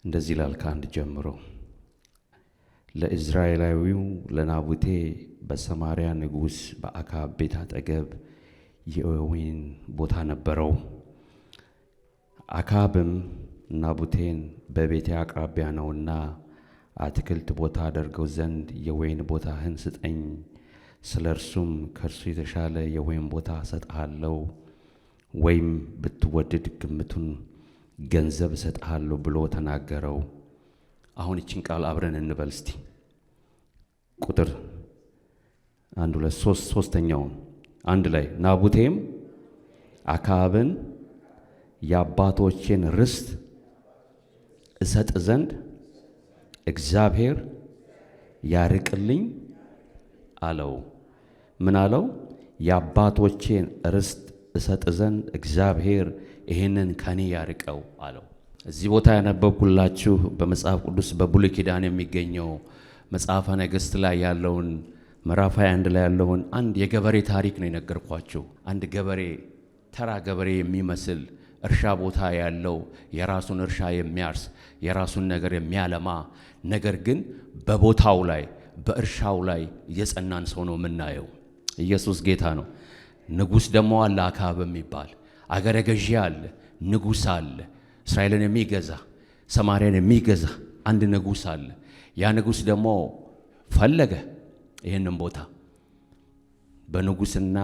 እንደዚህ ይላል ከአንድ ጀምሮ ለእስራኤላዊው ለናቡቴ በሰማርያ ንጉሥ በአካብ ቤት አጠገብ የወይን ቦታ ነበረው። አካብም ናቡቴን በቤቴ አቅራቢያ ነውና አትክልት ቦታ አደርገው ዘንድ የወይን ቦታህን ስጠኝ፣ ስለ እርሱም ከእርሱ የተሻለ የወይን ቦታ እሰጥሃለሁ፣ ወይም ብትወድድ ግምቱን ገንዘብ እሰጥሃለሁ ብሎ ተናገረው። አሁን ይችን ቃል አብረን እንበል እስቲ። ቁጥር 1 2 3 ሶስተኛውን አንድ ላይ ናቡቴም አካብን የአባቶቼን ርስት እሰጥ ዘንድ እግዚአብሔር ያርቅልኝ አለው። ምን አለው? የአባቶቼን ርስት እሰጥ ዘንድ እግዚአብሔር ይህንን ከኔ ያርቀው አለው። እዚህ ቦታ ያነበብኩላችሁ በመጽሐፍ ቅዱስ በብሉይ ኪዳን የሚገኘው መጽሐፈ ነገሥት ላይ ያለውን ምዕራፍ 21 ላይ ያለውን አንድ የገበሬ ታሪክ ነው የነገርኳችሁ። አንድ ገበሬ ተራ ገበሬ የሚመስል እርሻ ቦታ ያለው የራሱን እርሻ የሚያርስ የራሱን ነገር የሚያለማ ነገር ግን በቦታው ላይ በእርሻው ላይ የጸናን ሰው ነው የምናየው። ኢየሱስ ጌታ ነው። ንጉሥ ደግሞ አለ፣ አካብ የሚባል አገረ ገዢ አለ፣ ንጉሥ አለ፣ እስራኤልን የሚገዛ ሰማርያን የሚገዛ አንድ ንጉሥ አለ። ያ ንጉሥ ደግሞ ፈለገ ይህንን ቦታ። በንጉሥና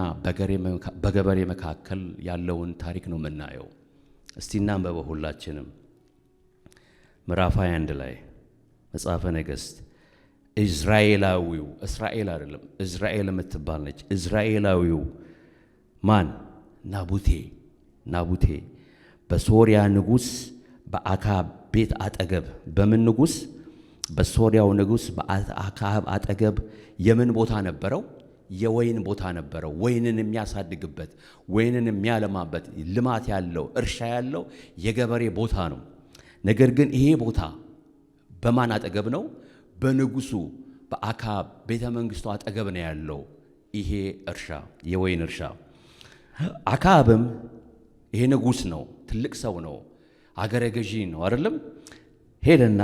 በገበሬ መካከል ያለውን ታሪክ ነው የምናየው። እስቲ እናንብበው ሁላችንም። ምዕራፍ 21 ላይ መጽሐፈ ነገሥት ኢዝራኤላዊው እስራኤል አይደለም ኢዝራኤል የምትባል ነች። ኢዝራኤላዊው ማን? ናቡቴ በሶርያ ንጉሥ በአካብ ቤት አጠገብ። በምን ንጉሥ? በሶርያው ንጉሥ በአካብ አጠገብ የምን ቦታ ነበረው? የወይን ቦታ ነበረው። ወይንን የሚያሳድግበት ወይንን የሚያለማበት ልማት ያለው እርሻ ያለው የገበሬ ቦታ ነው። ነገር ግን ይሄ ቦታ በማን አጠገብ ነው? በንጉሱ በአካብ ቤተ መንግስቱ አጠገብ ነው ያለው ይሄ እርሻ፣ የወይን እርሻ። አካብም ይሄ ንጉሥ ነው፣ ትልቅ ሰው ነው፣ አገረ ገዢ ነው አይደለም። ሄደና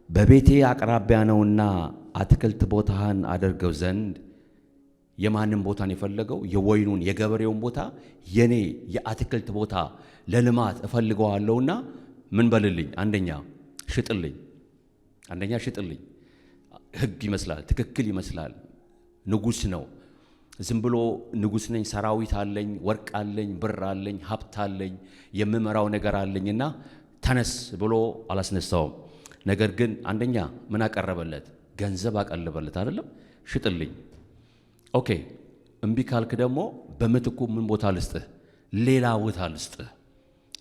በቤቴ አቅራቢያ ነውና አትክልት ቦታህን አደርገው ዘንድ የማንም ቦታን የፈለገው? የወይኑን የገበሬውን ቦታ የኔ የአትክልት ቦታ ለልማት እፈልገዋለሁና ምን በልልኝ? አንደኛ ሽጥልኝ። ሕግ ይመስላል፣ ትክክል ይመስላል። ንጉሥ ነው። ዝም ብሎ ንጉሥ ነኝ፣ ሰራዊት አለኝ፣ ወርቅ አለኝ፣ ብር አለኝ፣ ሀብት አለኝ፣ የምመራው ነገር አለኝና ተነስ ብሎ አላስነሳውም። ነገር ግን አንደኛ ምን አቀረበለት? ገንዘብ አቀረበለት አይደለም? ሽጥልኝ። ኦኬ፣ እምቢ ካልክ ደግሞ በምትኩ ምን ቦታ ልስጥህ? ሌላ ቦታ ልስጥህ።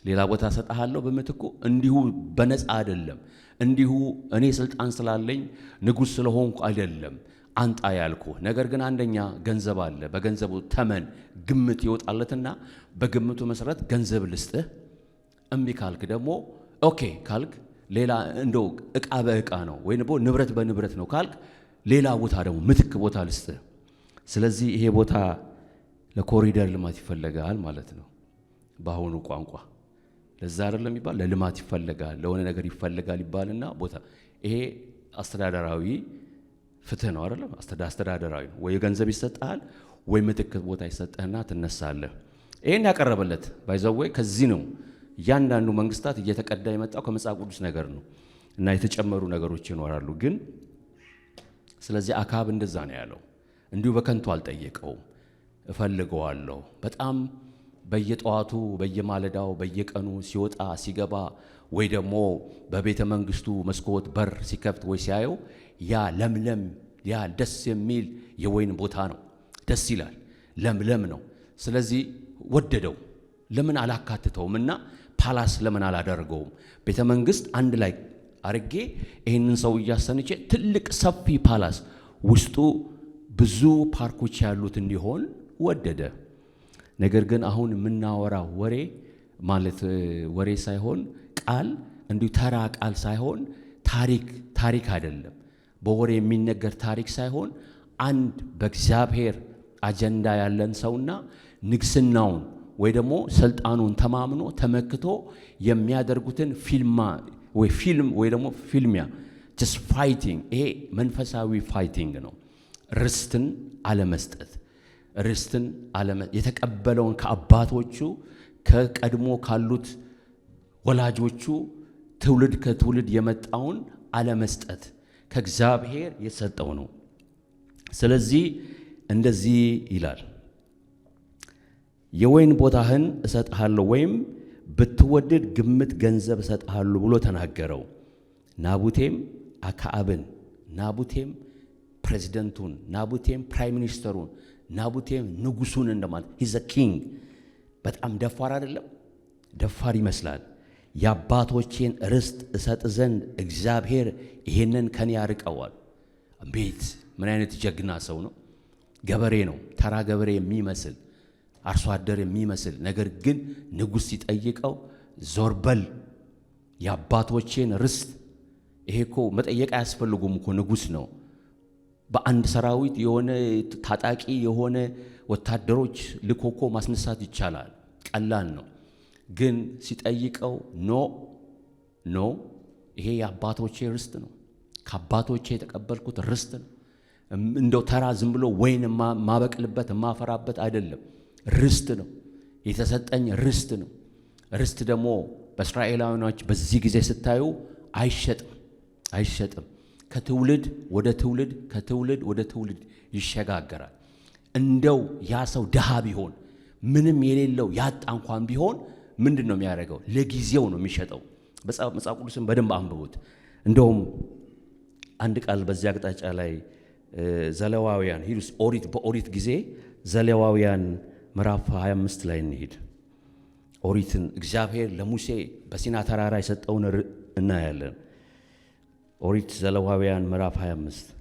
ሌላ ቦታ ሰጣሃለሁ በምትኩ። እንዲሁ በነፃ አይደለም፣ እንዲሁ እኔ ስልጣን ስላለኝ ንጉሥ ስለሆንኩ አይደለም አንጣ ያልኩ። ነገር ግን አንደኛ ገንዘብ አለ፣ በገንዘቡ ተመን ግምት ይወጣለትና በግምቱ መሰረት ገንዘብ ልስጥህ። እምቢ ካልክ ደግሞ ኦኬ ካልክ ሌላ እንደው ዕቃ በዕቃ ነው ወይ ደግሞ ንብረት በንብረት ነው ካልክ ሌላ ቦታ ደግሞ ምትክ ቦታ ልስጥህ። ስለዚህ ይሄ ቦታ ለኮሪደር ልማት ይፈለጋል ማለት ነው በአሁኑ ቋንቋ። ለዛ አይደለም የሚባል ለልማት ይፈለጋል፣ ለሆነ ነገር ይፈለጋል ይባልና ቦታ ይሄ አስተዳደራዊ ፍትህ ነው አይደለም? አስተዳደራዊ ነው። ወይ ገንዘብ ይሰጣል ወይ ምትክ ቦታ ይሰጥህና ትነሳለህ። ይሄን ያቀረበለት ባይዘወይ ከዚህ ነው እያንዳንዱ መንግስታት እየተቀዳ የመጣው ከመጽሐፍ ቅዱስ ነገር ነው እና የተጨመሩ ነገሮች ይኖራሉ። ግን ስለዚህ አካብ እንደዛ ነው ያለው። እንዲሁ በከንቱ አልጠየቀውም። እፈልገዋለሁ በጣም በየጠዋቱ በየማለዳው በየቀኑ ሲወጣ ሲገባ ወይ ደግሞ በቤተ መንግስቱ መስኮት በር ሲከፍት ወይ ሲያየው ያ ለምለም ያ ደስ የሚል የወይን ቦታ ነው። ደስ ይላል፣ ለምለም ነው። ስለዚህ ወደደው። ለምን አላካትተውም እና ፓላስ ለምን አላደርገውም? ቤተ መንግስት አንድ ላይ አርጌ ይህንን ሰው እያሰንቼ ትልቅ ሰፊ ፓላስ ውስጡ ብዙ ፓርኮች ያሉት እንዲሆን ወደደ። ነገር ግን አሁን የምናወራው ወሬ ማለት ወሬ ሳይሆን ቃል እንዲሁ ተራ ቃል ሳይሆን ታሪክ አይደለም። በወሬ የሚነገር ታሪክ ሳይሆን አንድ በእግዚአብሔር አጀንዳ ያለን ሰውና ንግስናውን ወይ ደግሞ ስልጣኑን ተማምኖ ተመክቶ የሚያደርጉትን ፊልማ ወይ ፊልም ወይ ደግሞ ፊልሚያ just fighting ይሄ መንፈሳዊ ፋይቲንግ ነው። ርስትን አለመስጠት ርስትን የተቀበለውን ከአባቶቹ ከቀድሞ ካሉት ወላጆቹ ትውልድ ከትውልድ የመጣውን አለመስጠት ከእግዚአብሔር የሰጠው ነው። ስለዚህ እንደዚህ ይላል የወይን ቦታህን እሰጥሃለሁ ወይም ብትወደድ ግምት ገንዘብ እሰጥሃለሁ ብሎ ተናገረው። ናቡቴም አክዓብን ናቡቴም ፕሬዚደንቱን ናቡቴም ፕራይም ሚኒስተሩን ናቡቴም ንጉሱን እንደማለት ሂዝ ኪንግ በጣም ደፋር አይደለም? ደፋር ይመስላል። የአባቶቼን ርስት እሰጥ ዘንድ እግዚአብሔር ይሄንን ከኔ ያርቀዋል። ቤት ምን አይነት ጀግና ሰው ነው! ገበሬ ነው፣ ተራ ገበሬ የሚመስል አርሶ አደር የሚመስል ነገር ግን ንጉሥ ሲጠይቀው ዞርበል የአባቶቼን ርስት። ይሄ እኮ መጠየቅ አያስፈልጉም እኮ ንጉሥ ነው። በአንድ ሰራዊት የሆነ ታጣቂ የሆነ ወታደሮች ልኮኮ ማስነሳት ይቻላል፣ ቀላል ነው። ግን ሲጠይቀው ኖ ይሄ የአባቶቼ ርስት ነው፣ ከአባቶቼ የተቀበልኩት ርስት ነው። እንደው ተራ ዝም ብሎ ወይን ማበቅልበት ማፈራበት አይደለም፣ ርስት ነው፣ የተሰጠኝ ርስት ነው። ርስት ደግሞ በእስራኤላውያኖች በዚህ ጊዜ ስታዩ አይሸጥም። ከትውልድ ወደ ትውልድ ከትውልድ ወደ ትውልድ ይሸጋገራል። እንደው ያ ሰው ድሃ ቢሆን ምንም የሌለው ያጣ እንኳን ቢሆን ምንድን ነው የሚያደርገው? ለጊዜው ነው የሚሸጠው። መጽሐፍ ቅዱስን በደንብ አንብቡት። እንደውም አንድ ቃል በዚያ አቅጣጫ ላይ ዘሌዋውያን ሂዱስ በኦሪት ጊዜ ዘሌዋውያን ምዕራፍ 25 ላይ እንሂድ። ኦሪትን እግዚአብሔር ለሙሴ በሲና ተራራ የሰጠውን እናያለን። ኦሪት ዘሌዋውያን ምዕራፍ 25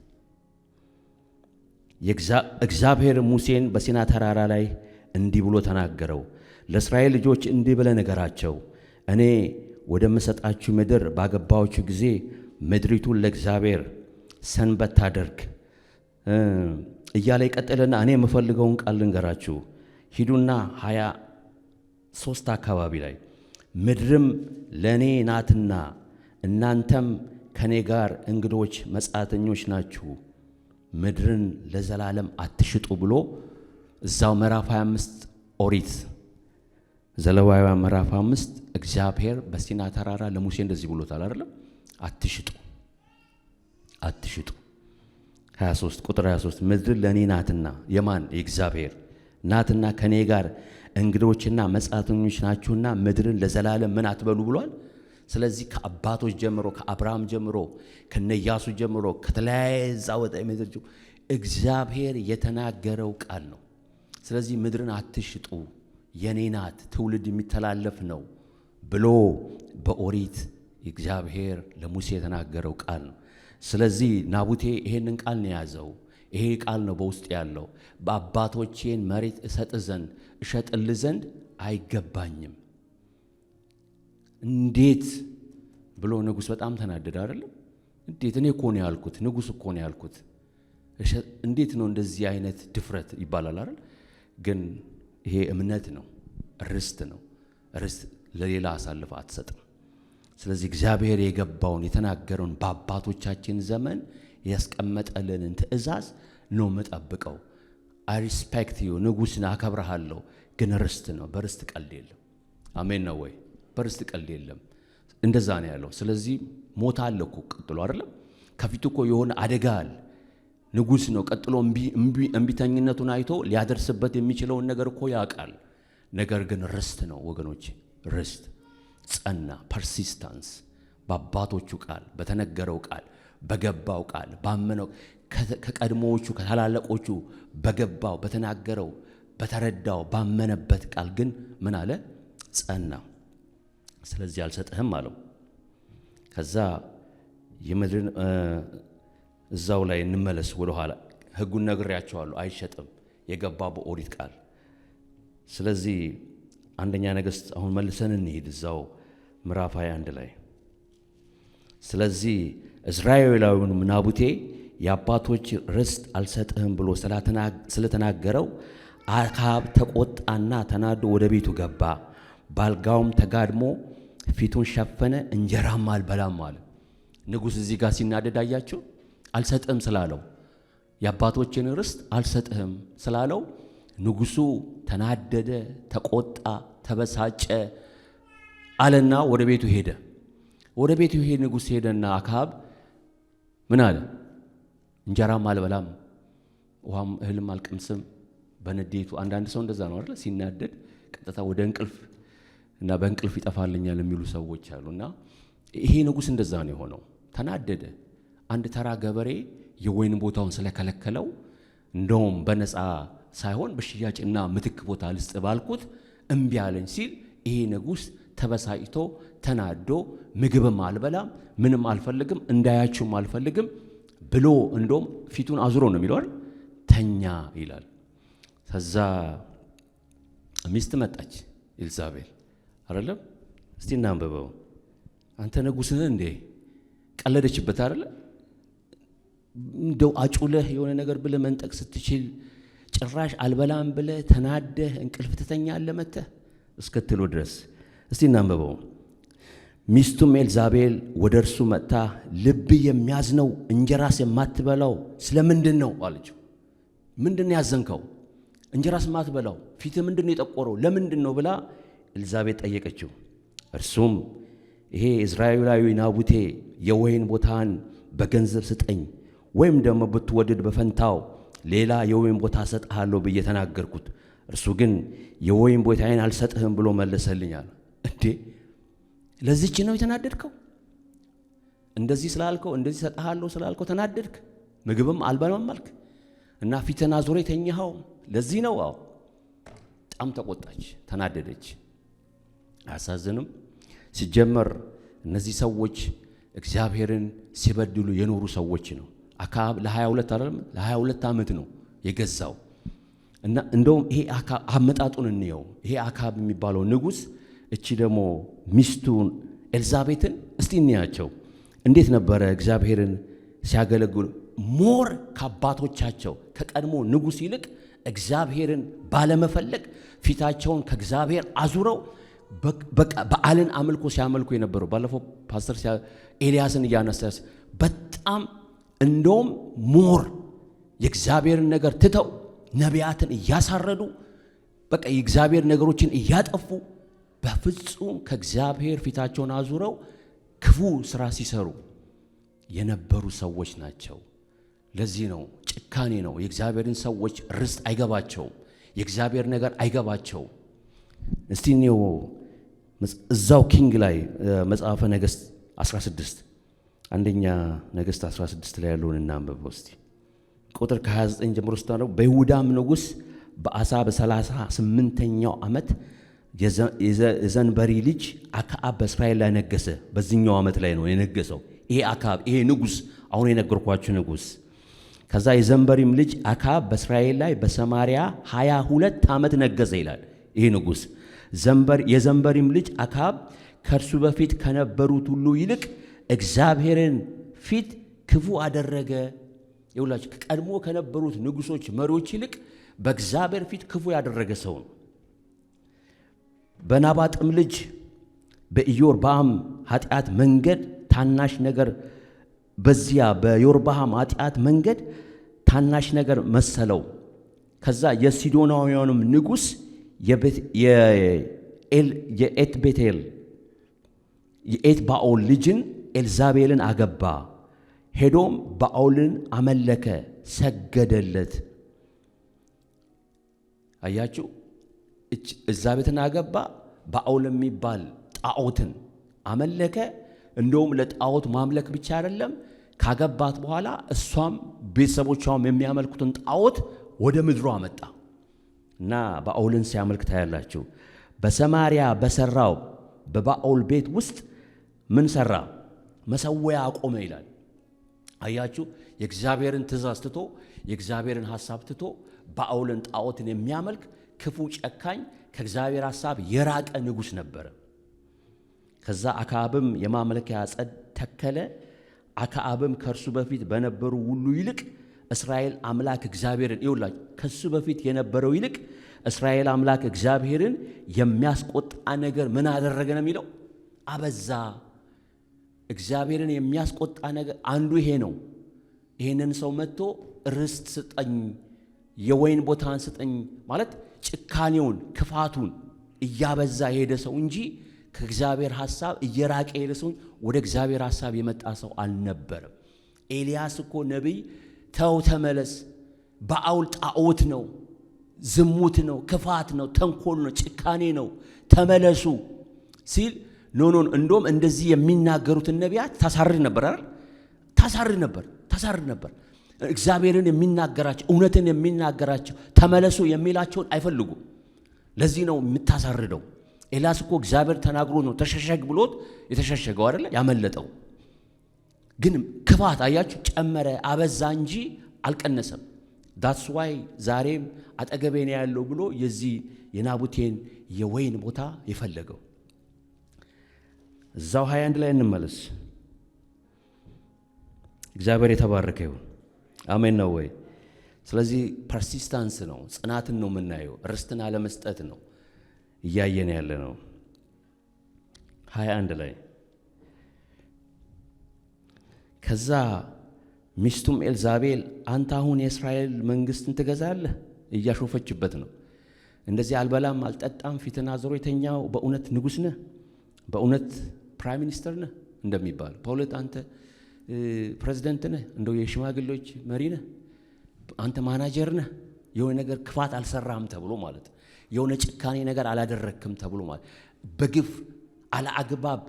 እግዚአብሔር ሙሴን በሲና ተራራ ላይ እንዲህ ብሎ ተናገረው። ለእስራኤል ልጆች እንዲህ ብለህ ንገራቸው፣ እኔ ወደምሰጣችሁ ምድር ባገባችሁ ጊዜ ምድሪቱን ለእግዚአብሔር ሰንበት ታደርግ እያለ ይቀጥልና እኔ የምፈልገውን ቃል ልንገራችሁ። ሂዱና 23 አካባቢ ላይ ምድርም ለእኔ ናትና እናንተም ከኔ ጋር እንግዶች መጻተኞች ናችሁ፣ ምድርን ለዘላለም አትሽጡ ብሎ እዛው ምዕራፍ 25 ኦሪት ዘሌዋውያን ምዕራፍ 5 እግዚአብሔር በሲና ተራራ ለሙሴ እንደዚህ ብሎታል አይደለም? አትሽጡ 23 ቁጥር 23 ምድር ለኔ ናትና የማን የእግዚአብሔር ናትና ከኔ ጋር እንግዶችና መጻተኞች ናችሁና ምድርን ለዘላለም ምን አትበሉ ብሏል። ስለዚህ ከአባቶች ጀምሮ ከአብርሃም ጀምሮ ከነኢያሱ ጀምሮ ከተለያየ ወጣ ምድር እግዚአብሔር የተናገረው ቃል ነው። ስለዚህ ምድርን አትሽጡ የኔ ናት ትውልድ የሚተላለፍ ነው ብሎ በኦሪት እግዚአብሔር ለሙሴ የተናገረው ቃል ነው። ስለዚህ ናቡቴ ይሄንን ቃል ነው ያዘው። ይሄ ቃል ነው በውስጥ ያለው። በአባቶቼን መሬት እሸጥል ዘንድ አይገባኝም። እንዴት ብሎ ንጉሥ በጣም ተናደደ አይደለም? እንዴት እኔ እኮ ነው ያልኩት፣ ንጉሥ እኮ ነው ያልኩት፣ እንዴት ነው እንደዚህ አይነት ድፍረት ይባላል አይደል? ግን ይሄ እምነት ነው፣ ርስት ነው። ርስት ለሌላ አሳልፈ አትሰጥም። ስለዚህ እግዚአብሔር የገባውን የተናገረውን በአባቶቻችን ዘመን ያስቀመጠልንን ትእዛዝ ነው መጠብቀው። አይ ሪስፔክት ዩ ንጉሥ ነህ አከብረሃለሁ፣ ግን ርስት ነው። በርስት ቀልድ የለም። አሜን ነው ወይ? በርስት ቀልድ የለም። እንደዛ ነው ያለው። ስለዚህ ሞት አለ እኮ ቀጥሎ አይደለም? ከፊቱ እኮ የሆነ አደጋ አለ። ንጉሥ ነው። ቀጥሎ እምቢተኝነቱን አይቶ ሊያደርስበት የሚችለውን ነገር እኮ ያውቃል። ነገር ግን ርስት ነው ወገኖች፣ ርስት ጸና። ፐርሲስታንስ በአባቶቹ ቃል፣ በተነገረው ቃል፣ በገባው ቃል፣ ባመነው ከቀድሞዎቹ ከታላላቆቹ በገባው በተናገረው በተረዳው ባመነበት ቃል ግን ምን አለ? ጸና። ስለዚህ አልሰጥህም አለው። ከዛ የምድርን እዛው ላይ እንመለስ ወደ ኋላ። ሕጉን ነግሬያቸዋለሁ፣ አይሸጥም የገባ በኦሪት ቃል። ስለዚህ አንደኛ ነገሥት አሁን መልሰን እንሂድ እዛው ምዕራፍ 21 ላይ። ስለዚህ እዝራኤላዊውም ናቡቴ የአባቶች ርስት አልሰጥህም ብሎ ስለተናገረው አክዓብ ተቆጣና ተናዶ ወደ ቤቱ ገባ። ባልጋውም ተጋድሞ ፊቱን ሸፈነ፣ እንጀራም አልበላም አለ። ንጉሥ እዚህ ጋር ሲናደድ አያችሁ? አልሰጥህም ስላለው፣ የአባቶችን ርስት አልሰጥህም ስላለው ንጉሡ ተናደደ፣ ተቆጣ፣ ተበሳጨ አለና ወደ ቤቱ ሄደ። ወደ ቤቱ ይሄ ንጉሥ ሄደና አክዓብ ምን አለ? እንጀራም አልበላም፣ ውሃም እህልም አልቀምስም። በንዴቱ አንዳንድ ሰው እንደዛ ነው አይደል? ሲናደድ ቀጥታ ወደ እንቅልፍ እና በእንቅልፍ ይጠፋልኛል የሚሉ ሰዎች አሉና ይሄ ንጉሥ እንደዛ ነው የሆነው። ተናደደ። አንድ ተራ ገበሬ የወይን ቦታውን ስለከለከለው እንደውም በነፃ ሳይሆን በሽያጭና ምትክ ቦታ ልስጥ ባልኩት እምቢ አለኝ ሲል ይሄ ንጉሥ ተበሳጭቶ ተናዶ ምግብም አልበላም፣ ምንም አልፈልግም፣ እንዳያችሁም አልፈልግም ብሎ እንደውም ፊቱን አዙሮ ነው የሚለው ተኛ ይላል። ከዛ ሚስት መጣች ኤልዛቤል አይደለም? እስቲ እናንብበው። አንተ ንጉሥ ነህ እንዴ? ቀለደችበት አይደለ? እንደው አጩለህ የሆነ ነገር ብለህ መንጠቅ ስትችል ጭራሽ አልበላም ብለህ ተናደህ እንቅልፍ ትተኛለህ መተህ እስክትሉ ድረስ። እስቲ እናንብበው። ሚስቱም ኤልዛቤል ወደ እርሱ መጥታ ልብ የሚያዝነው እንጀራስ የማትበላው ስለምንድን ነው አለችው። ምንድን ነው ያዘንከው? እንጀራስ የማትበላው ፊትህ ምንድን ነው የጠቆረው? ለምንድን ነው ብላ ኤልዛቤል ጠየቀችው። እርሱም ይሄ ኢዝራኤላዊ ናቡቴ የወይን ቦታን በገንዘብ ስጠኝ ወይም ደግሞ ብትወድድ በፈንታው ሌላ የወይን ቦታ ሰጥሃለሁ ብዬ ተናገርኩት፣ እርሱ ግን የወይን ቦታዬን አልሰጥህም ብሎ መለሰልኛል። እንዴ ለዚህች ነው የተናደድከው? እንደዚህ ስላልከው እንደዚህ ሰጥሃለሁ ስላልከው ተናደድክ? ምግብም አልበላም አልክ እና ፊትና ዞሬ ተኛኸው? ለዚህ ነው? አዎ። በጣም ተቆጣች፣ ተናደደች። አያሳዝንም? ሲጀመር እነዚህ ሰዎች እግዚአብሔርን ሲበድሉ የኖሩ ሰዎች ነው። አክዓብ ለ22 አይደለም ለ22 ዓመት ነው የገዛው። እና እንደውም ይሄ አክዓብ አመጣጡን እንየው። ይሄ አክዓብ የሚባለው ንጉሥ እቺ ደግሞ ሚስቱን ኤልዛቤትን እስቲ እንያቸው። እንዴት ነበረ እግዚአብሔርን ሲያገለግሉ? ሞር ከአባቶቻቸው ከቀድሞ ንጉሥ ይልቅ እግዚአብሔርን ባለመፈለግ ፊታቸውን ከእግዚአብሔር አዙረው በቃ በዓልን አምልኮ ሲያመልኩ የነበረው። ባለፈው ፓስተር ኤልያስን እያነሳስ በጣም እንደውም ሞር የእግዚአብሔርን ነገር ትተው ነቢያትን እያሳረዱ በቃ የእግዚአብሔር ነገሮችን እያጠፉ በፍጹም ከእግዚአብሔር ፊታቸውን አዙረው ክፉ ስራ ሲሰሩ የነበሩ ሰዎች ናቸው። ለዚህ ነው ጭካኔ ነው። የእግዚአብሔርን ሰዎች ርስት አይገባቸውም። የእግዚአብሔር ነገር አይገባቸውም። እስቲ ነው እዛው ኪንግ ላይ መጽሐፈ ነገሥት 16 አንደኛ ነገሥት 16 ላይ ያለውን እናንብበው እስቲ። ቁጥር ከ29 ጀምሮ ስታነው በይሁዳም ንጉሥ በአሳ በ38ኛው ዓመት የዘንበሪ ልጅ አክዓብ በእስራኤል ላይ ነገሰ። በዚህኛው ዓመት ላይ ነው የነገሰው ይሄ አክዓብ፣ ይሄ ንጉሥ አሁን የነገርኳችሁ ንጉሥ። ከዛ የዘንበሪም ልጅ አክዓብ በእስራኤል ላይ በሰማርያ 22 ዓመት ነገሰ ይላል ይሄ ንጉሥ። የዘንበሪም ልጅ አክዓብ ከእርሱ በፊት ከነበሩት ሁሉ ይልቅ እግዚአብሔርን ፊት ክፉ አደረገ። ይውላችሁ ቀድሞ ከነበሩት ንጉሶች መሪዎች ይልቅ በእግዚአብሔር ፊት ክፉ ያደረገ ሰው ነው። በናባጥም ልጅ በኢዮርብዓም ኃጢአት መንገድ ታናሽ ነገር በዚያ በኢዮርብዓም ኃጢአት መንገድ ታናሽ ነገር መሰለው። ከዛ የሲዶናውያንም ንጉሥ የኤትባኦል ልጅን ኤልዛቤልን አገባ። ሄዶም ባኦልን አመለከ፣ ሰገደለት። አያችሁ፣ ኤልዛቤልን አገባ፣ ባኦል የሚባል ጣዖትን አመለከ። እንደውም ለጣዖት ማምለክ ብቻ አይደለም፣ ካገባት በኋላ እሷም ቤተሰቦቿም የሚያመልኩትን ጣዖት ወደ ምድሩ አመጣ እና ባኦልን ሲያመልክ ታያላችሁ። በሰማርያ በሰራው በባኦል ቤት ውስጥ ምን ሰራ? መሰዊያ አቆመ ይላል። አያችሁ፣ የእግዚአብሔርን ትእዛዝ ትቶ የእግዚአብሔርን ሐሳብ ትቶ ባኦልን ጣዖትን የሚያመልክ ክፉ ጨካኝ ከእግዚአብሔር ሐሳብ የራቀ ንጉሥ ነበረ። ከዛ አክዓብም የማምለኪያ ዐፀድ ተከለ። አክዓብም ከእርሱ በፊት በነበሩ ሁሉ ይልቅ እስራኤል አምላክ እግዚአብሔርን ይውላል። ከሱ በፊት የነበረው ይልቅ እስራኤል አምላክ እግዚአብሔርን የሚያስቆጣ ነገር ምን አደረገ ነው የሚለው? አበዛ። እግዚአብሔርን የሚያስቆጣ ነገር አንዱ ይሄ ነው። ይሄንን ሰው መጥቶ ርስት ስጠኝ፣ የወይን ቦታን ስጠኝ ማለት ጭካኔውን ክፋቱን እያበዛ የሄደ ሰው እንጂ ከእግዚአብሔር ሐሳብ እየራቀ የሄደ ሰው ወደ እግዚአብሔር ሐሳብ የመጣ ሰው አልነበረም። ኤልያስ እኮ ነቢይ ተው ተመለስ፣ በአውል ጣዖት ነው፣ ዝሙት ነው፣ ክፋት ነው፣ ተንኮል ነው፣ ጭካኔ ነው፣ ተመለሱ ሲል ኖ እንደውም እንደዚህ የሚናገሩትን ነቢያት ታሳርድ ነበር አይደል? ታሳርድ ነበር። እግዚአብሔርን የሚናገራቸው እውነትን የሚናገራቸው ተመለሱ የሚላቸውን አይፈልጉም። ለዚህ ነው የምታሳርደው። ኤልያስ እኮ እግዚአብሔር ተናግሮ ነው ተሸሸግ ብሎት የተሸሸገው አይደለ? ያመለጠው ግን ክፋት አያችሁ ጨመረ፣ አበዛ እንጂ አልቀነሰም። ዳትስ ዋይ ዛሬም አጠገቤ ነው ያለው ብሎ የዚህ የናቡቴን የወይን ቦታ የፈለገው። እዛው 21 ላይ እንመለስ። እግዚአብሔር የተባረከ ይሁን። አሜን ነው ወይ? ስለዚህ ፐርሲስታንስ ነው፣ ጽናትን ነው የምናየው። ርስትን አለመስጠት ነው እያየን ያለ ነው። 21 ላይ ከዛ ሚስቱም ኤልዛቤል አንተ አሁን የእስራኤል መንግስትን ትገዛለህ እያሾፈችበት ነው። እንደዚህ አልበላም አልጠጣም ፊትና ዞሮ የተኛው በእውነት ንጉሥ ነህ? በእውነት ፕራይም ሚኒስተር ነህ እንደሚባል በእውነት አንተ ፕሬዝዳንት ነህ? እንደው የሽማግሌዎች መሪ ነህ? አንተ ማናጀር ነህ? የሆነ ነገር ክፋት አልሰራም ተብሎ ማለት የሆነ ጭካኔ ነገር አላደረክም ተብሎ ማለት በግፍ አለአግባብ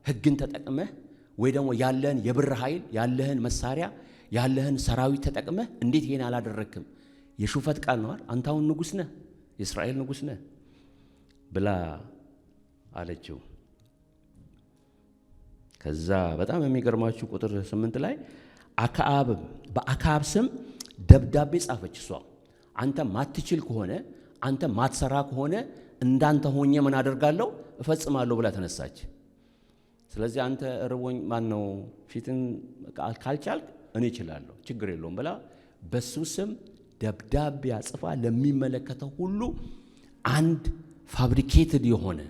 ህግን ተጠቅመህ ወይ ደግሞ ያለህን የብር ኃይል ያለህን መሳሪያ ያለህን ሰራዊት ተጠቅመህ እንዴት ይሄን አላደረክም? የሹፈት ቃል ነው። አንተ አሁን ንጉሥ ነህ፣ የእስራኤል ንጉሥ ነህ ብላ አለችው። ከዛ በጣም የሚገርማችሁ ቁጥር 8 ላይ በአክዓብ ስም ደብዳቤ ጻፈች። እሷ አንተ ማትችል ከሆነ አንተ ማትሰራ ከሆነ እንዳንተ ሆኜ ምን አደርጋለሁ እፈጽማለሁ ብላ ተነሳች። ስለዚህ አንተ ርቦኝ ማነው ፊትን ካልቻልክ እኔ እችላለሁ ችግር የለውም ብላ በሱ ስም ደብዳቤ አጽፋ ለሚመለከተው ሁሉ አንድ ፋብሪኬትድ የሆነ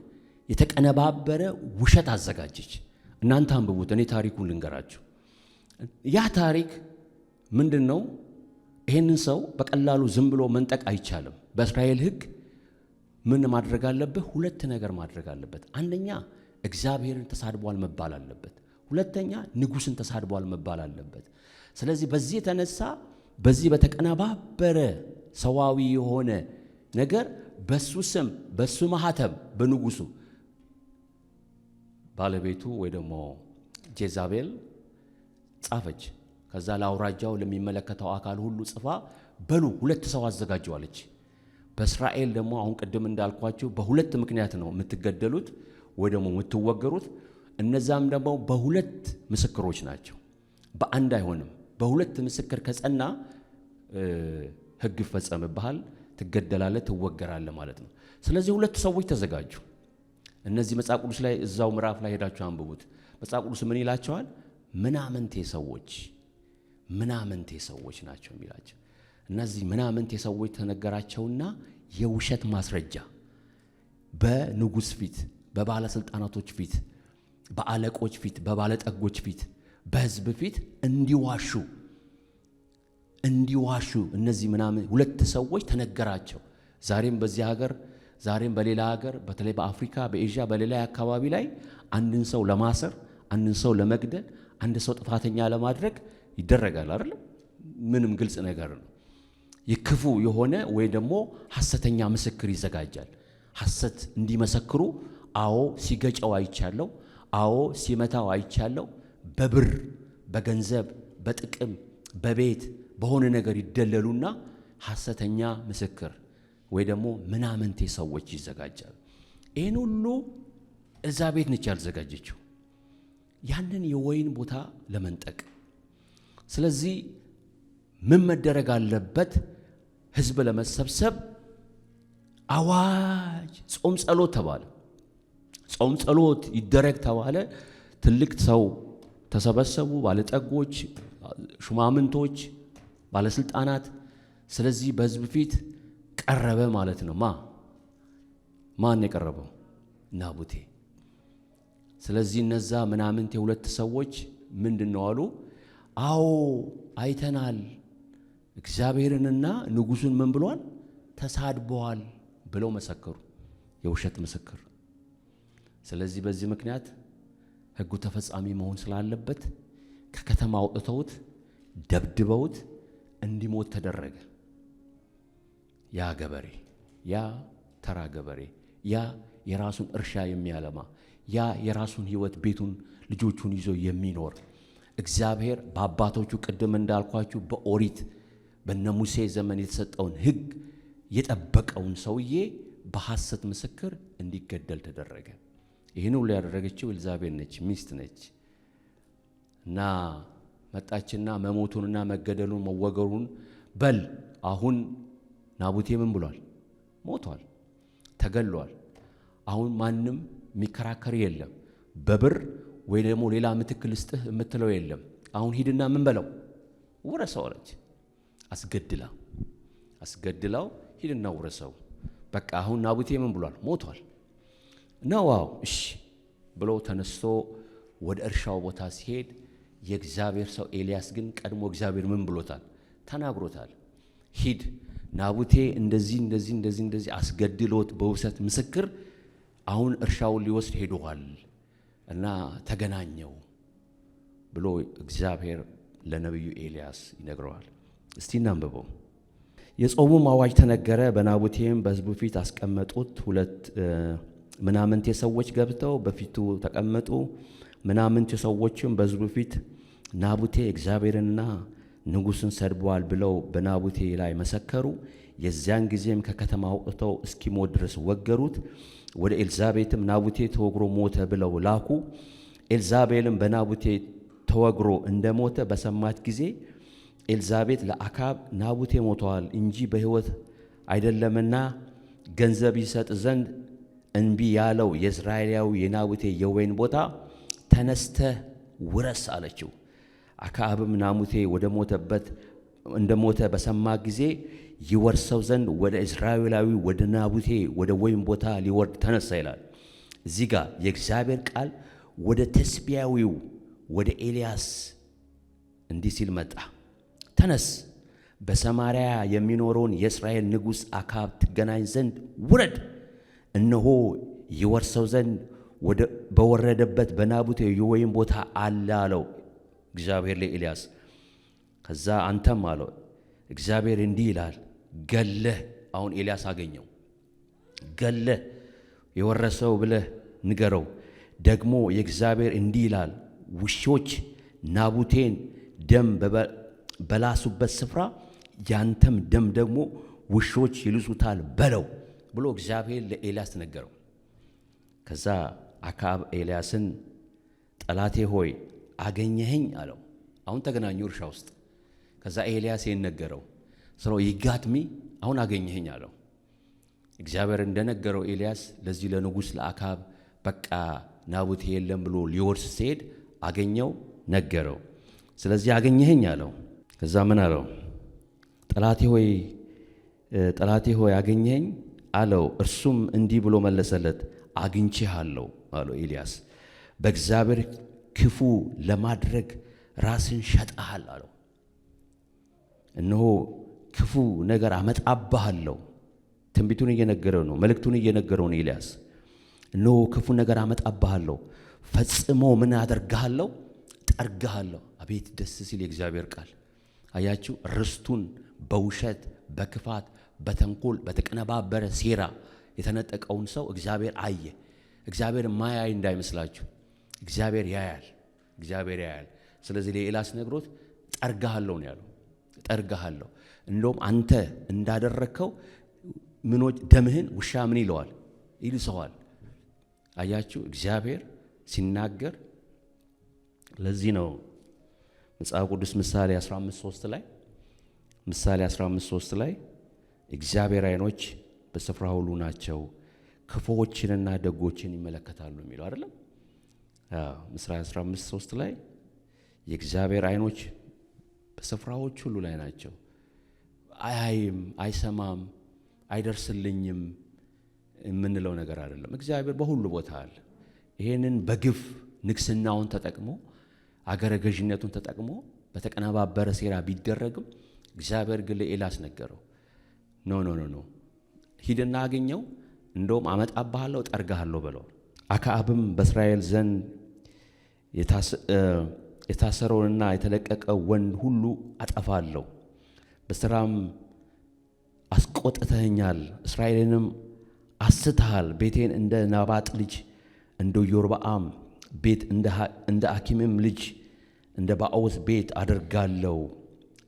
የተቀነባበረ ውሸት አዘጋጀች። እናንተ አንብቡት፣ እኔ ታሪኩን ልንገራችሁ። ያ ታሪክ ምንድነው? ይሄንን ሰው በቀላሉ ዝም ብሎ መንጠቅ አይቻልም። በእስራኤል ሕግ ምን ማድረግ አለበት? ሁለት ነገር ማድረግ አለበት። አንደኛ እግዚአብሔርን ተሳድቧል መባል አለበት። ሁለተኛ ንጉሥን ተሳድቧል መባል አለበት። ስለዚህ በዚህ የተነሳ በዚህ በተቀነባበረ ሰዋዊ የሆነ ነገር በሱ ስም በሱ ማህተም በንጉሱ ባለቤቱ ወይ ደግሞ ጄዛቤል ጻፈች። ከዛ ለአውራጃው ለሚመለከተው አካል ሁሉ ጽፋ በሉ ሁለት ሰው አዘጋጀዋለች። በእስራኤል ደግሞ አሁን ቅድም እንዳልኳችሁ በሁለት ምክንያት ነው የምትገደሉት ወይ ደግሞ የምትወገሩት። እነዛም ደግሞ በሁለት ምስክሮች ናቸው፣ በአንድ አይሆንም። በሁለት ምስክር ከጸና ሕግ ይፈጸምብሃል፣ ትገደላለህ፣ ትወገራለህ ማለት ነው። ስለዚህ ሁለት ሰዎች ተዘጋጁ። እነዚህ መጽሐፍ ቅዱስ ላይ እዛው ምዕራፍ ላይ ሄዳችሁ አንብቡት። መጽሐፍ ቅዱስ ምን ይላቸዋል? ምናምንቴ ሰዎች ናቸው የሚላቸው። እነዚህ ምናምንቴ ሰዎች ተነገራቸውና የውሸት ማስረጃ በንጉሥ ፊት፣ በባለስልጣናቶች ፊት፣ በአለቆች ፊት፣ በባለጠጎች ፊት፣ በሕዝብ ፊት እንዲዋሹ እነዚህ ምናምን ሁለት ሰዎች ተነገራቸው። ዛሬም በዚህ ሀገር ዛሬም በሌላ ሀገር በተለይ በአፍሪካ በኤዥያ በሌላ አካባቢ ላይ አንድን ሰው ለማሰር አንድን ሰው ለመግደል አንድ ሰው ጥፋተኛ ለማድረግ ይደረጋል አይደል? ምንም ግልጽ ነገር ነው። የክፉ የሆነ ወይ ደግሞ ሐሰተኛ ምስክር ይዘጋጃል። ሐሰት እንዲመሰክሩ አዎ ሲገጨው አይቻለው፣ አዎ ሲመታው አይቻለው። በብር በገንዘብ በጥቅም በቤት በሆነ ነገር ይደለሉና ሐሰተኛ ምስክር ወይ ደግሞ ምናምንቴ ሰዎች ይዘጋጃሉ። ይህን ሁሉ ኤልዛቤል ነች ያልዘጋጀችው ያንን የወይን ቦታ ለመንጠቅ። ስለዚህ ምን መደረግ አለበት? ሕዝብ ለመሰብሰብ አዋጅ፣ ጾም ጸሎት ተባለ። ጾም ጸሎት ይደረግ ተባለ። ትልቅ ሰው ተሰበሰቡ፣ ባለጠጎች፣ ሹማምንቶች፣ ባለስልጣናት። ስለዚህ በሕዝብ ፊት ቀረበ ማለት ነው። ማን የቀረበው? ናቡቴ። ስለዚህ እነዛ ምናምንት የሁለት ሰዎች ምንድነው አሉ? አዎ አይተናል፣ እግዚአብሔርንና ንጉሱን ምን ብሏል? ተሳድበዋል ብለው መሰከሩ። የውሸት ምስክር። ስለዚህ በዚህ ምክንያት ሕጉ ተፈጻሚ መሆን ስላለበት ከከተማ አውጥተውት ደብድበውት እንዲሞት ተደረገ። ያ ገበሬ፣ ያ ተራ ገበሬ፣ ያ የራሱን እርሻ የሚያለማ፣ ያ የራሱን ሕይወት ቤቱን ልጆቹን ይዞ የሚኖር እግዚአብሔር በአባቶቹ ቅድም እንዳልኳችሁ በኦሪት በነሙሴ ዘመን የተሰጠውን ሕግ የጠበቀውን ሰውዬ በሐሰት ምስክር እንዲገደል ተደረገ። ይህን ሁሉ ያደረገችው ኤልዛቤል ነች፣ ሚስት ነች። እና መጣችና መሞቱንና መገደሉን መወገሩን በል አሁን ናቡቴ ምን ብሏል? ሞቷል፣ ተገሏል። አሁን ማንም የሚከራከር የለም። በብር ወይ ደግሞ ሌላ ምትክ ልስጥህ የምትለው የለም። አሁን ሂድና ምን በለው ውረሰው አለች። አስገድላው ሂድና ውረሰው። በቃ አሁን ናቡቴ ምን ብሏል? ሞቷል ነው። ዋው እሺ ብሎ ተነስቶ ወደ እርሻው ቦታ ሲሄድ የእግዚአብሔር ሰው ኤልያስ ግን ቀድሞ እግዚአብሔር ምን ብሎታል? ተናግሮታል። ሂድ ናቡቴ እንደዚህ አስገድሎት በውሰት ምስክር አሁን እርሻውን ሊወስድ ሄዷል እና ተገናኘው ብሎ እግዚአብሔር ለነቢዩ ኤልያስ ይነግረዋል። እስቲ እናንብበው። የጾሙም አዋጅ ተነገረ፣ በናቡቴም በሕዝቡ ፊት አስቀመጡት። ሁለት ምናምንቴ ሰዎች ገብተው በፊቱ ተቀመጡ። ምናምንቴ ሰዎችም በሕዝቡ ፊት ናቡቴ እግዚአብሔርንና ንጉሥን ሰድቧል ብለው በናቡቴ ላይ መሰከሩ። የዚያን ጊዜም ከከተማ አውጥተው እስኪሞት ድረስ ወገሩት። ወደ ኤልዛቤትም ናቡቴ ተወግሮ ሞተ ብለው ላኩ። ኤልዛቤልም በናቡቴ ተወግሮ እንደሞተ በሰማት ጊዜ ኤልዛቤት ለአካብ ናቡቴ ሞተዋል እንጂ በሕይወት አይደለምና ገንዘብ ይሰጥ ዘንድ እንቢ ያለው የእስራኤላዊ የናቡቴ የወይን ቦታ ተነስተህ ውረስ አለችው። አክዓብም ናቡቴ ወደ ሞተበት እንደሞተ በሰማ ጊዜ ይወርሰው ዘንድ ወደ እስራኤላዊ ወደ ናቡቴ ወደ ወይን ቦታ ሊወርድ ተነሳ ይላል። እዚህ ጋር የእግዚአብሔር ቃል ወደ ቴስቢያዊው ወደ ኤልያስ እንዲህ ሲል መጣ። ተነስ፣ በሰማርያ የሚኖረውን የእስራኤል ንጉሥ አክዓብ ትገናኝ ዘንድ ውረድ፣ እነሆ ይወርሰው ዘንድ በወረደበት በናቡቴ የወይን ቦታ አለ አለው እግዚአብሔር ለኤልያስ። ከዛ አንተም አለው እግዚአብሔር እንዲህ ይላል ገለህ፣ አሁን ኤልያስ አገኘው፣ ገለህ የወረሰው ብለህ ንገረው። ደግሞ የእግዚአብሔር እንዲህ ይላል ውሾች ናቡቴን ደም በላሱበት ስፍራ ያንተም ደም ደግሞ ውሾች ይልሱታል በለው ብሎ እግዚአብሔር ለኤልያስ ነገረው። ከዛ አክዓብ ኤልያስን ጠላቴ ሆይ አገኘኸኝ አለው። አሁን ተገናኙ እርሻ ውስጥ። ከዛ ኤልያስ ነገረው ስለው ይጋትሚ አሁን አገኘኸኝ አለው። እግዚአብሔር እንደነገረው ኤልያስ ለዚህ ለንጉሥ ለአክዓብ በቃ ናቡቴ የለም ብሎ ሊወርስ ሲሄድ አገኘው፣ ነገረው። ስለዚህ አገኘኸኝ አለው። ከዛ ምን አለው? ጠላቴ ሆይ አገኘኸኝ አለው። እርሱም እንዲህ ብሎ መለሰለት አግኝቼሃለሁ አለው። ኤልያስ በእግዚአብሔር ክፉ ለማድረግ ራስን ሸጠሃል አለው። እነሆ ክፉ ነገር አመጣብሃለሁ። ትንቢቱን እየነገረው ነው፣ መልእክቱን እየነገረው ነው ኤልያስ። እነሆ ክፉ ነገር አመጣብሃለሁ፣ ፈጽሞ ምን አደርግሃለሁ? ጠርግሃለሁ። አቤት ደስ ሲል የእግዚአብሔር ቃል። አያችሁ፣ ርስቱን በውሸት በክፋት በተንኮል በተቀነባበረ ሴራ የተነጠቀውን ሰው እግዚአብሔር አየ። እግዚአብሔር ማያይ እንዳይመስላችሁ፣ እግዚአብሔር ያያል። ስለዚህ ለኤልያስ ነግሮት ጠርግሃለሁ ነው ያለው። ጠርግሃለሁ፣ እንደውም አንተ እንዳደረከው ምኖች ደምህን ውሻ ምን ይለዋል? ይልሰዋል። አያችሁ እግዚአብሔር ሲናገር። ለዚህ ነው መጽሐፍ ቅዱስ ምሳሌ 15:3 ላይ እግዚአብሔር ዓይኖች በስፍራ ሁሉ ናቸው፣ ክፉዎችንና ደጎችን ይመለከታሉ የሚለው አይደለም? ምሳሌ 15:3 ላይ የእግዚአብሔር ዓይኖች በስፍራዎች ሁሉ ላይ ናቸው። አያይም፣ አይሰማም፣ አይደርስልኝም የምንለው ነገር አይደለም። እግዚአብሔር በሁሉ ቦታ አለ። ይሄንን በግፍ ንግስናውን ተጠቅሞ አገረ ገዥነቱን ተጠቅሞ በተቀነባበረ ሴራ ቢደረግም እግዚአብሔር ግን ለኤልያስ ነገረው። ኖ ሂድና አገኘው፣ እንደውም አመጣብሃለሁ፣ ጠርግሃለሁ በለው። አክዓብም በእስራኤል ዘንድ የታሰረውንና የተለቀቀው ወንድ ሁሉ አጠፋለሁ፣ በስራም አስቆጥተኸኛል፣ እስራኤልንም አስተሃል፣ ቤቴን እንደ ናባጥ ልጅ እንደ ኢዮርብዓም ቤት እንደ አኪምም ልጅ እንደ ባኦስ ቤት አደርጋለሁ።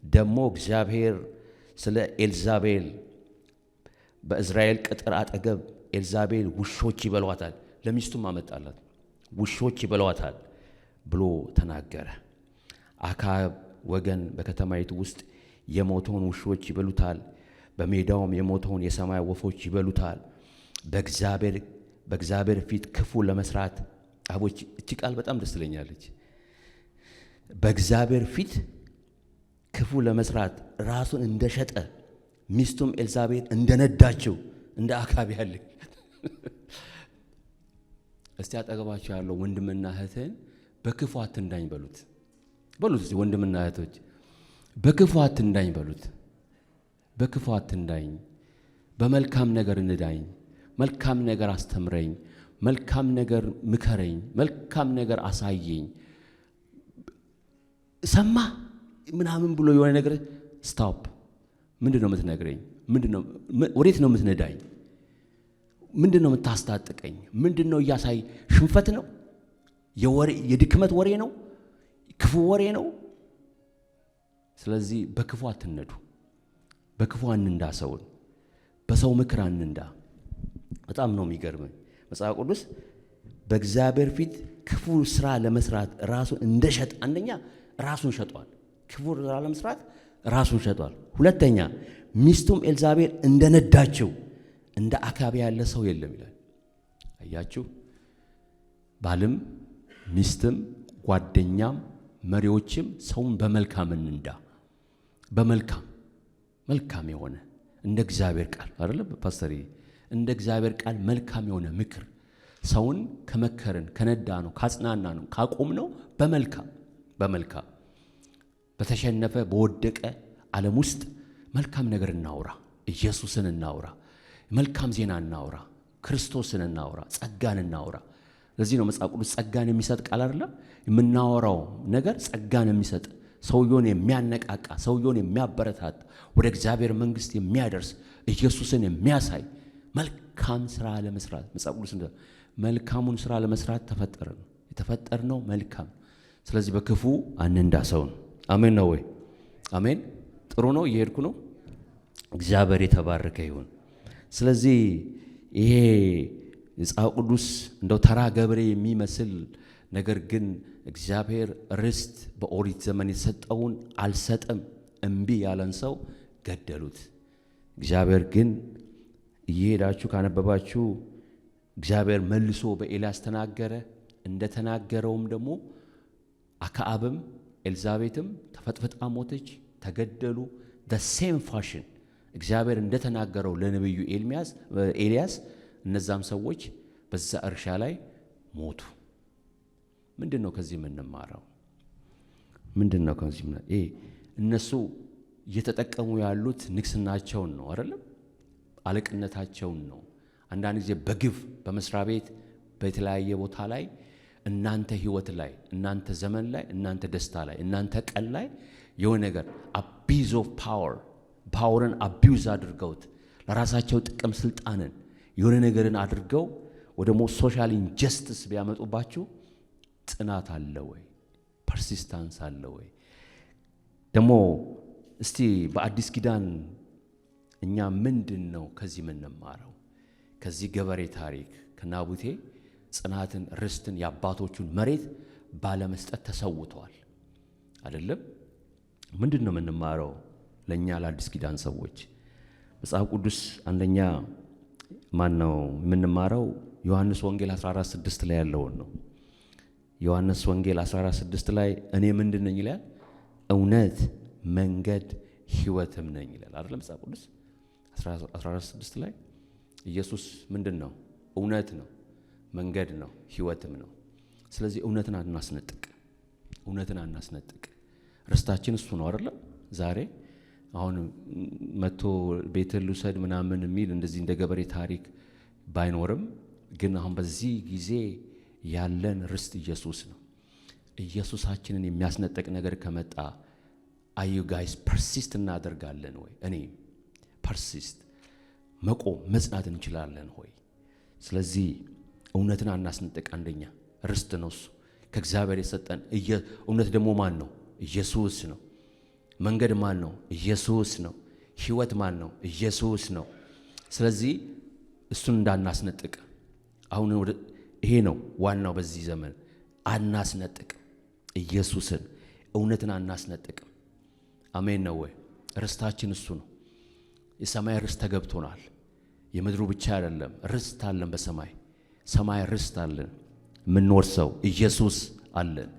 ደግሞ እግዚአብሔር ስለ ኤልዛቤል በእዝራኤል ቅጥር አጠገብ ኤልዛቤል ውሾች ይበሏታል፣ ለሚስቱም አመጣላት፣ ውሾች ይበሏታል ብሎ ተናገረ። አክዓብ ወገን በከተማይቱ ውስጥ የሞተውን ውሾች ይበሉታል፣ በሜዳውም የሞተውን የሰማይ ወፎች ይበሉታል። በእግዚአብሔር ፊት ክፉ ለመስራት አቦች እቺ ቃል በጣም ደስ ትለኛለች። በእግዚአብሔር ፊት ክፉ ለመስራት ራሱን እንደሸጠ ሚስቱም ኤልዛቤል እንደነዳቸው እንደ አክዓብ ያለ። እስቲ አጠገባቸው ያለው ወንድምና እህትን በክፉ አትንዳኝ በሉት። እስቲ ወንድምና እህቶች በክፉ አትንዳኝ በሉት። በክፉ አትንዳኝ፣ በመልካም ነገር እንዳኝ፣ መልካም ነገር አስተምረኝ፣ መልካም ነገር ምከረኝ፣ መልካም ነገር አሳየኝ። ሰማ ምናምን ብሎ የሆነ ነገር ስቶፕ። ምንድነው የምትነግረኝ? ወዴት ነው የምትነዳኝ? ምንድነው የምታስታጥቀኝ? ምንድነው እያሳይ? ሽንፈት ነው? የድክመት ወሬ ነው? ክፉ ወሬ ነው? ስለዚህ በክፉ አትነዱ፣ በክፉ አንንዳ ሰውን፣ በሰው ምክር አንንዳ። በጣም ነው የሚገርመኝ። መጽሐፍ ቅዱስ በእግዚአብሔር ፊት ክፉ ስራ ለመስራት ራሱን እንደሸጠ፣ አንደኛ ራሱን ሸጧል፣ ክፉ ስራ ለመስራት ራሱን ሸጧል። ሁለተኛ ሚስቱም ኤልዛቤል እንደነዳቸው እንደ አክዓብ ያለ ሰው የለም ይላል። አያችሁ፣ ባልም ሚስትም ጓደኛም መሪዎችም ሰውን በመልካም እንንዳ። መልካም የሆነ እንደ እግዚአብሔር ቃል አይደለም ፓስተር፣ እንደ እግዚአብሔር ቃል መልካም የሆነ ምክር ሰውን ከመከርን ከነዳ ነው ካጽናና ነው ካቆም ነው በመልካም በተሸነፈ በወደቀ ዓለም ውስጥ መልካም ነገር እናውራ፣ ኢየሱስን እናውራ፣ መልካም ዜና እናውራ፣ ክርስቶስን እናውራ፣ ጸጋን እናውራ። ለዚህ ነው መጽሐፍ ቅዱስ ጸጋን የሚሰጥ ቃል አይደለም የምናወራው ነገር፣ ጸጋን የሚሰጥ ሰውየውን የሚያነቃቃ ሰውየውን የሚያበረታታ ወደ እግዚአብሔር መንግስት የሚያደርስ ኢየሱስን የሚያሳይ መልካም ስራ ለመስራት መጽሐፍ ቅዱስ መልካሙን ስራ ለመስራት የተፈጠርነው መልካም። ስለዚህ በክፉ አንንዳ ሰውን። አሜን ነው ወይ? አሜን። ጥሩ ነው። እየሄድኩ ነው። እግዚአብሔር የተባረከ ይሁን። ስለዚህ ይሄ መጽሐፍ ቅዱስ እንደው ተራ ገብሬ የሚመስል ነገር ግን እግዚአብሔር ርስት በኦሪት ዘመን የተሰጠውን አልሰጥም እምቢ ያለን ሰው ገደሉት። እግዚአብሔር ግን እየሄዳችሁ ካነበባችሁ እግዚአብሔር መልሶ በኤልያስ ተናገረ። እንደተናገረውም ደግሞ አክዓብም ኤልዛቤትም ተፈጥፍጣ ሞተች፣ ተገደሉ። ሴም ፋሽን እግዚአብሔር እንደተናገረው ለነብዩ ኤልያስ እነዛም ሰዎች በዛ እርሻ ላይ ሞቱ። ምንድነው ከዚህ የምንማረው? ምንድነው ከዚህ እነሱ እየተጠቀሙ ያሉት ንግስናቸውን ነው አይደለም፣ አለቅነታቸውን ነው። አንዳንድ ጊዜ በግፍ በመስሪያ ቤት በተለያየ ቦታ ላይ እናንተ ህይወት ላይ እናንተ ዘመን ላይ እናንተ ደስታ ላይ እናንተ ቀን ላይ የሆነ ነገር አቢዝ ኦፍ ፓወርን አቢዩዝ አድርገውት ለራሳቸው ጥቅም ስልጣንን የሆነ ነገርን አድርገው ወደ ሶሻል ኢንጀስቲስ ቢያመጡባችሁ ጽናት አለ ወይ? ፐርሲስታንስ አለ ወይ? ደግሞ እስቲ በአዲስ ኪዳን እኛ ምንድነው ከዚህ የምንማረው? ከዚህ ገበሬ ታሪክ ከናቡቴ ጽናትን ርስትን የአባቶቹን መሬት ባለመስጠት ተሰውተዋል አይደለም? ምንድነው የምንማረው ለኛ ለአዲስ ኪዳን ሰዎች? መጽሐፍ ቅዱስ አንደኛ ማነው የምንማረው? ዮሐንስ ወንጌል 14:6 ላይ ያለውን ነው። ዮሐንስ ወንጌል 14:6 ላይ እኔ ምንድን ነኝ ይላል? እውነት መንገድ ሕይወትም ነኝ ይላል አይደለም? መጽሐፍ ቅዱስ 14:6 ላይ ኢየሱስ ምንድን ነው? እውነት ነው፣ መንገድ ነው፣ ሕይወትም ነው። ስለዚህ እውነትን አናስነጥቅ። ርስታችን እሱ ነው አይደል? ዛሬ አሁን መጥቶ ቤትህን ልውሰድ ምናምን የሚል እንደዚህ እንደ ገበሬ ታሪክ ባይኖርም ግን አሁን በዚህ ጊዜ ያለን ርስት ኢየሱስ ነው። ኢየሱሳችንን የሚያስነጥቅ ነገር ከመጣ አዩ ጋይስ ፐርሲስት እናደርጋለን ወይ? እኔ ፐርሲስት መቆም መጽናት እንችላለን ሆይ? ስለዚህ እውነትን አናስነጥቅ። አንደኛ ርስት ነው እሱ ከእግዚአብሔር የሰጠን። እውነት ደግሞ ማን ነው? ኢየሱስ ነው። መንገድ ማን ነው? ኢየሱስ ነው። ሕይወት ማን ነው? ኢየሱስ ነው። ስለዚህ እሱን እንዳናስነጥቅ። አሁን ይሄ ነው ዋናው በዚህ ዘመን። አናስነጥቅ ኢየሱስን፣ እውነትን አናስነጥቅም። አሜን ነው ወይ? ርስታችን እሱ ነው። የሰማይ ርስት ተገብቶናል። የምድሩ ብቻ አይደለም፣ ርስት አለን በሰማይ። ሰማይ ርስት አለን። የምንወርሰው ኢየሱስ አለን።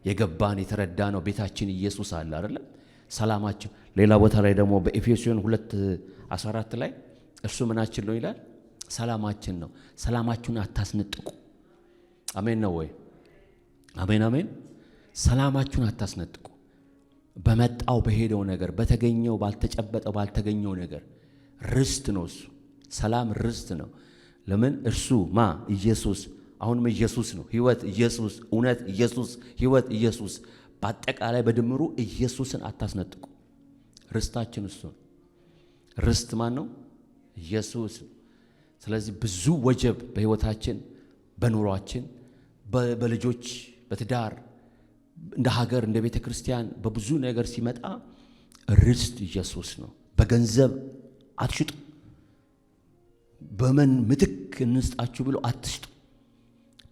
የገባን የተረዳነው ቤታችን ኢየሱስ አለ አይደለም? ሰላማችን። ሌላ ቦታ ላይ ደግሞ በኤፌሶን 2:14 ላይ እርሱ ምናችን ነው ይላል? ሰላማችን ነው። ሰላማችሁን አታስነጥቁ። አሜን ነው ወይ? አሜን አሜን። ሰላማችሁን አታስነጥቁ። በመጣው በሄደው ነገር፣ በተገኘው ባልተጨበጠው ባልተገኘው ነገር ርስት ነው እሱ። ሰላም ርስት ነው። ለምን? እርሱ ኢየሱስ። አሁንም ኢየሱስ ነው። ሕይወት ኢየሱስ፣ እውነት ኢየሱስ፣ ሕይወት ኢየሱስ። በአጠቃላይ በድምሩ ኢየሱስን አታስነጥቁ። ርስታችን እሱ ነው። ርስት ማን ነው? ኢየሱስ። ስለዚህ ብዙ ወጀብ በሕይወታችን፣ በኑሯችን፣ በልጆች፣ በትዳር፣ እንደ ሀገር፣ እንደ ቤተ ክርስቲያን በብዙ ነገር ሲመጣ ርስት ኢየሱስ ነው። በገንዘብ አትሽጡ። በምን ምትክ እንስጣችሁ ብሎ አትሽጡ።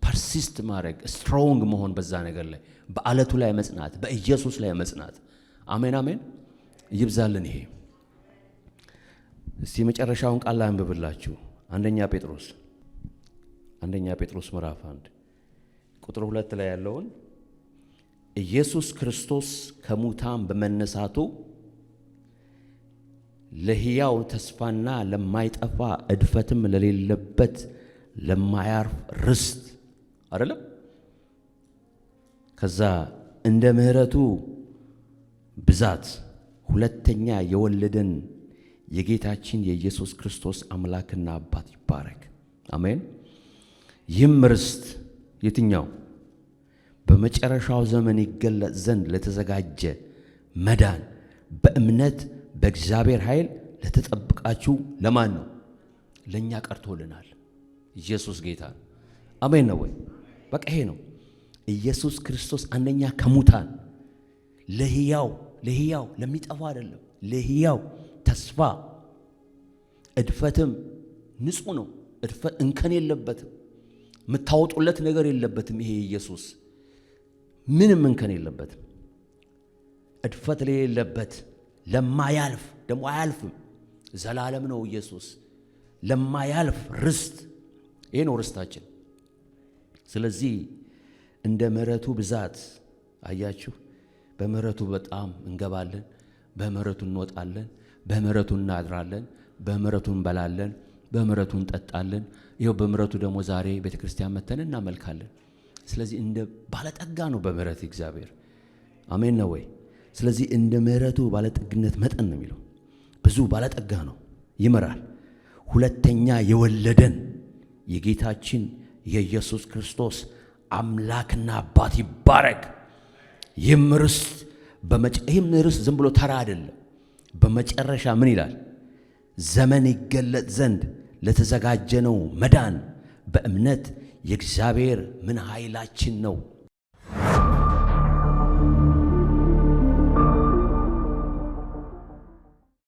ፐርሲስት ማድረግ፣ ስትሮንግ መሆን በዛ ነገር ላይ፣ በአለቱ ላይ መጽናት፣ በኢየሱስ ላይ መጽናት። አሜን አሜን። ይብዛልን ይሄ። እስቲ መጨረሻውን ቃል አንብብላችሁ። አንደኛ ጴጥሮስ ምዕራፍ 1 ቁጥር 2 ላይ ያለውን ኢየሱስ ክርስቶስ ከሙታን በመነሳቱ ለሕያው ተስፋና ለማይጠፋ እድፈትም ለሌለበት ለማያርፍ ርስት አይደለም። ከዛ እንደ ምሕረቱ ብዛት ሁለተኛ የወለደን የጌታችን የኢየሱስ ክርስቶስ አምላክና አባት ይባረክ። አሜን። ይህም ርስት የትኛው? በመጨረሻው ዘመን ይገለጥ ዘንድ ለተዘጋጀ መዳን በእምነት በእግዚአብሔር ኃይል ለተጠብቃችሁ ለማን ነው? ለእኛ ቀርቶልናል። ኢየሱስ ጌታ ነው። አሜን ነው ወይ? በቃ ይሄ ነው ኢየሱስ ክርስቶስ። አንደኛ ከሙታን ለሕያው ለሚጠፋ አይደለም፣ ለሕያው ተስፋ እድፈትም ንጹሕ ነው። እድፈት እንከን የለበትም። የምታወጡለት ነገር የለበትም። ይሄ ኢየሱስ ምንም እንከን የለበትም። እድፈት የሌለበት ለማያልፍ ደግሞ አያልፍም፣ ዘላለም ነው ኢየሱስ። ለማያልፍ ርስት፣ ይሄ ነው ርስታችን። ስለዚህ እንደ ምሕረቱ ብዛት አያችሁ፣ በምሕረቱ በጣም እንገባለን፣ በምሕረቱ እንወጣለን፣ በምሕረቱ እናድራለን፣ በምሕረቱ እንበላለን፣ በምሕረቱ እንጠጣለን። ይኸው በምሕረቱ ደግሞ ዛሬ ቤተ ክርስቲያን መተን እናመልካለን። ስለዚህ እንደ ባለጠጋ ነው በምሕረት እግዚአብሔር። አሜን ነው ወይ? ስለዚህ እንደ ምሕረቱ ባለጠግነት መጠን ነው የሚለው። ብዙ ባለጠጋ ነው፣ ይመራል። ሁለተኛ የወለደን የጌታችን የኢየሱስ ክርስቶስ አምላክና አባት ይባረክ። ይህም ርስት ዝም ብሎ ተራ አይደለም። በመጨረሻ ምን ይላል? ዘመን ይገለጥ ዘንድ ለተዘጋጀ ነው መዳን በእምነት የእግዚአብሔር ምን ኃይላችን ነው